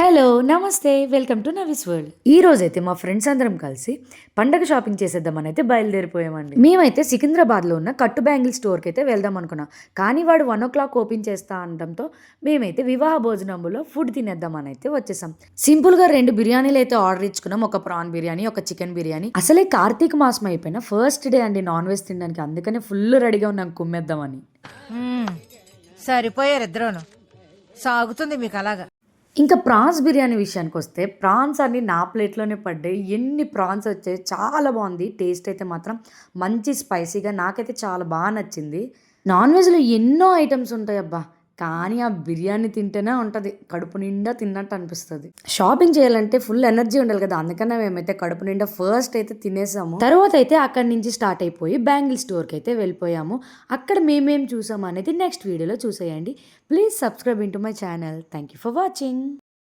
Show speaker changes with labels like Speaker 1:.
Speaker 1: Hello నమస్తే welcome to Navis world. ఈ రోజైతే మా ఫ్రెండ్స్ అందరం కలిసి పండగ షాపింగ్ చేసేద్దామని అయితే బయలుదేరిపోయామండి. మేమైతే సికింద్రాబాద్లో ఉన్న కట్టు బ్యాంగిల్ స్టోర్కి అయితే వెళ్దాం అనుకున్నాం. కానీ వాడు 1 o'clock ఓపెన్ చేస్తా అనడంతో మేమైతే వివాహ భోజనంలో ఫుడ్ తినేద్దామని అయితే వచ్చేసాం. సింపుల్గా 2 బిర్యానీలు అయితే ఆర్డర్ ఇచ్చుకున్నాం. ఒక ప్రాన్ బిర్యానీ, ఒక చికెన్ బిర్యానీ. అసలే కార్తీక మాసం అయిపోయిన ఫస్ట్ డే అండి నాన్ వెజ్ తినడానికి. అందుకనే ఫుల్ రెడీగా ఉన్నాం కుమ్మేద్దామని.
Speaker 2: సరిపోయారు ఇద్దరును. సాగుతుంది మీకు అలాగా.
Speaker 1: ఇంకా ప్రాన్స్ బిర్యానీ విషయానికి వస్తే ప్రాన్స్ అన్ని నా ప్లేట్లోనే పడ్డాయి. ఎన్ని ప్రాన్స్ వచ్చాయి, చాలా బాగుంది. టేస్ట్ అయితే మాత్రం మంచి స్పైసీగా నాకైతే చాలా బాగా నచ్చింది. నాన్ వెజ్లో ఎన్నో ఐటమ్స్ ఉంటాయి అబ్బా, కానీ ఆ బిర్యానీ తింటేనే ఉంటుంది కడుపు నిండా తిన్నట్టు అనిపిస్తుంది. షాపింగ్ చేయాలంటే ఫుల్ ఎనర్జీ ఉండాలి కదా, అందుకనే మేమైతే కడుపు నిండా ఫస్ట్ అయితే తినేసాము. తర్వాత అయితే అక్కడి నుంచి స్టార్ట్ అయిపోయి బ్యాంగిల్ స్టోర్కి అయితే వెళ్ళిపోయాము. అక్కడ మేమేం చూసాము అనేది నెక్స్ట్ వీడియోలో చూసేయండి. Please subscribe into my channel. Thank you for watching.